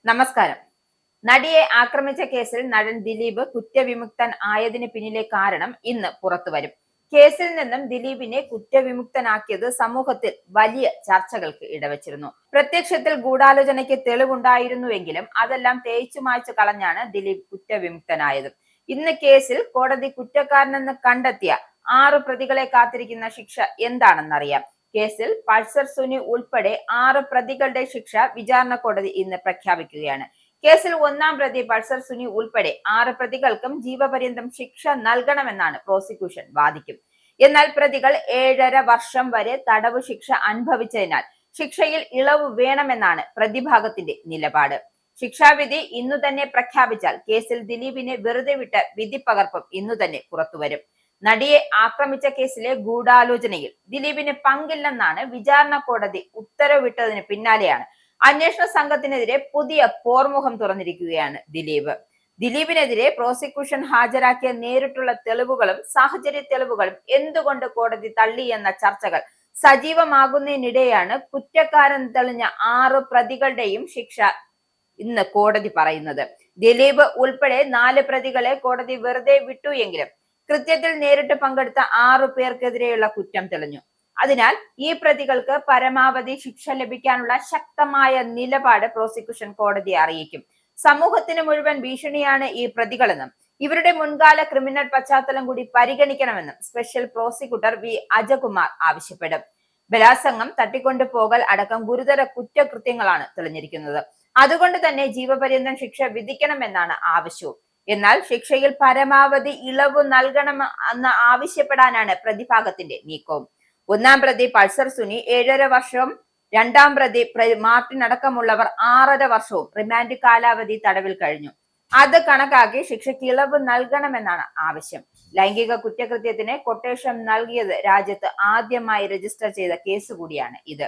നമസ്കാരം. നടിയെ ആക്രമിച്ച കേസിൽ നടൻ ദിലീപ് കുറ്റവിമുക്തൻ ആയതിന് പിന്നിലെ കാരണം ഇന്ന് പുറത്തുവരും. കേസിൽ നിന്നും ദിലീപിനെ കുറ്റവിമുക്തനാക്കിയത് സമൂഹത്തിൽ വലിയ ചർച്ചകൾക്ക് ഇടവച്ചിരുന്നു. പ്രത്യക്ഷത്തിൽ ഗൂഢാലോചനയ്ക്ക് തെളിവുണ്ടായിരുന്നുവെങ്കിലും അതെല്ലാം തേച്ചു മായ്ച്ചു കളഞ്ഞാണ് ദിലീപ് കുറ്റവിമുക്തനായത്. ഇന്ന് കേസിൽ കോടതി കുറ്റക്കാരനെന്ന് കണ്ടെത്തിയ 6 പ്രതികളെ കാത്തിരിക്കുന്ന ശിക്ഷ എന്താണെന്നറിയാം. കേസിൽ പൾസർ സുനി ഉൾപ്പെടെ 6 പ്രതികളുടെ ശിക്ഷ വിചാരണ കോടതി ഇന്ന് പ്രഖ്യാപിക്കുകയാണ്. കേസിൽ 1-ാം പ്രതി പൾസർ സുനി ഉൾപ്പെടെ 6 പ്രതികൾക്കും ജീവപര്യന്തം ശിക്ഷ നൽകണമെന്നാണ് പ്രോസിക്യൂഷൻ വാദിക്കും. എന്നാൽ പ്രതികൾ 7.5 വർഷം വരെ തടവു ശിക്ഷ അനുഭവിച്ചതിനാൽ ശിക്ഷയിൽ ഇളവ് വേണമെന്നാണ് പ്രതിഭാഗത്തിന്റെ നിലപാട്. ശിക്ഷാവിധി ഇന്നു തന്നെ പ്രഖ്യാപിച്ചാൽ കേസിൽ ദിലീപിനെ വെറുതെ വിട്ട വിധിപ്പകർപ്പും ഇന്നു തന്നെ പുറത്തുവരും. നടിയെ ആക്രമിച്ച കേസിലെ ഗൂഢാലോചനയിൽ ദിലീപിന് പങ്കില്ലെന്നാണ് വിചാരണ കോടതി ഉത്തരവിട്ടതിന് പിന്നാലെയാണ് അന്വേഷണ സംഘത്തിനെതിരെ പുതിയ പോർമുഖം തുറന്നിരിക്കുകയാണ് ദിലീപിനെതിരെ പ്രോസിക്യൂഷൻ ഹാജരാക്കിയ നേരിട്ടുള്ള തെളിവുകളും സാഹചര്യ തെളിവുകളും എന്തുകൊണ്ട് കോടതി തള്ളി എന്ന ചർച്ചകൾ സജീവമാകുന്നതിനിടെയാണ് കുറ്റക്കാരൻ തെളിഞ്ഞ 6 പ്രതികളുടെയും ശിക്ഷ ഇന്ന് കോടതി പറയുന്നത്. ദിലീപ് ഉൾപ്പെടെ 4 പ്രതികളെ കോടതി വെറുതെ വിട്ടു എങ്കിലും കൃത്യത്തിൽ നേരിട്ട് പങ്കെടുത്ത 6 പേർക്കെതിരെയുള്ള കുറ്റം തെളിഞ്ഞു. അതിനാൽ ഈ പ്രതികൾക്ക് പരമാവധി ശിക്ഷ ലഭിക്കാനുള്ള ശക്തമായ നിലപാട് പ്രോസിക്യൂഷൻ കോടതിയെ അറിയിക്കും. സമൂഹത്തിന് മുഴുവൻ ഭീഷണിയാണ് ഈ പ്രതികളെന്നും ഇവരുടെ മുൻകാല ക്രിമിനൽ പശ്ചാത്തലം കൂടി പരിഗണിക്കണമെന്നും സ്പെഷ്യൽ പ്രോസിക്യൂട്ടർ വി അജകുമാർ ആവശ്യപ്പെടും. ബലാത്സംഗം, തട്ടിക്കൊണ്ടുപോകൽ അടക്കം ഗുരുതര കുറ്റകൃത്യങ്ങളാണ് തെളിഞ്ഞിരിക്കുന്നത്. അതുകൊണ്ട് തന്നെ ജീവപര്യന്തം ശിക്ഷ വിധിക്കണമെന്നാണ് ആവശ്യവും. എന്നാൽ ശിക്ഷയിൽ പരമാവധി ഇളവ് നൽകണമെന്ന് ആവശ്യപ്പെടാനാണ് പ്രതിഭാഗത്തിന്റെ നീക്കവും. 1-ാം പ്രതി പൾസർ സുനി 7.5 വർഷവും 2-ാം പ്രതി മാർട്ടിൻ അടക്കമുള്ളവർ 6.5 വർഷവും റിമാൻഡ് കാലാവധി തടവിൽ കഴിഞ്ഞു. അത് കണക്കാക്കി ശിക്ഷയ്ക്ക് ഇളവ് നൽകണമെന്നാണ് ആവശ്യം. ലൈംഗിക കുറ്റകൃത്യത്തിന് കൊട്ടേഷൻ നൽകിയത് രാജ്യത്ത് ആദ്യമായി രജിസ്റ്റർ ചെയ്ത കേസ് കൂടിയാണ് ഇത്.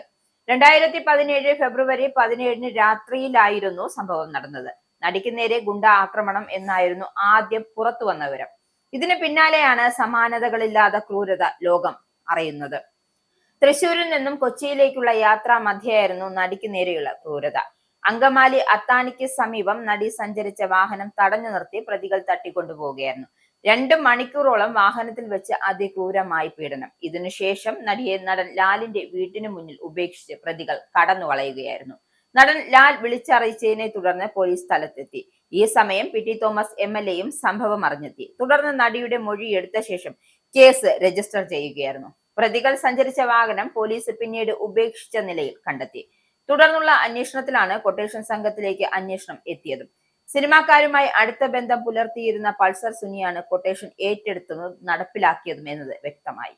2017 ഫെബ്രുവരി 17 രാത്രിയിലായിരുന്നു സംഭവം നടന്നത്. നടിക്ക് നേരെ ഗുണ്ട ആക്രമണം എന്നായിരുന്നു ആദ്യം പുറത്തു വന്ന വിവരം. ഇതിന് പിന്നാലെയാണ് സമാനതകളില്ലാത്ത ക്രൂരത ലോകം അറിയുന്നത്. തൃശൂരിൽ നിന്നും കൊച്ചിയിലേക്കുള്ള യാത്രാ മധ്യയായിരുന്നു നടിക്ക് നേരെയുള്ള ക്രൂരത. അങ്കമാലി അത്താണിക്ക് സമീപം നടി സഞ്ചരിച്ച വാഹനം തടഞ്ഞു നിർത്തി പ്രതികൾ തട്ടിക്കൊണ്ടുപോവുകയായിരുന്നു. 2 മണിക്കൂറോളം വാഹനത്തിൽ വെച്ച് അതിക്രൂരമായി പീഡനം. ഇതിനുശേഷം നടിയെ നടൻ ലാലിന്റെ വീട്ടിനു മുന്നിൽ ഉപേക്ഷിച്ച് പ്രതികൾ കടന്നു കളയുകയായിരുന്നു. നടൻ ലാൽ വിളിച്ചറിയിച്ചതിനെ തുടർന്ന് പോലീസ് സ്ഥലത്തെത്തി. ഈ സമയം പി ടി തോമസ് MLA-യും സംഭവം അറിഞ്ഞെത്തി. തുടർന്ന് നടിയുടെ മൊഴി എടുത്ത ശേഷം കേസ് രജിസ്റ്റർ ചെയ്യുകയായിരുന്നു. പ്രതികൾ സഞ്ചരിച്ച വാഹനം പോലീസ് പിന്നീട് ഉപേക്ഷിച്ച നിലയിൽ കണ്ടെത്തി. തുടർന്നുള്ള അന്വേഷണത്തിലാണ് കൊട്ടേഷൻ സംഘത്തിലേക്ക് അന്വേഷണം എത്തിയത്. സിനിമാക്കാരുമായി അടുത്ത ബന്ധം പുലർത്തിയിരുന്ന പൾസർ സുനിയാണ് കൊട്ടേഷൻ ഏറ്റെടുത്തതും നടപ്പിലാക്കിയതും എന്നത് വ്യക്തമായി.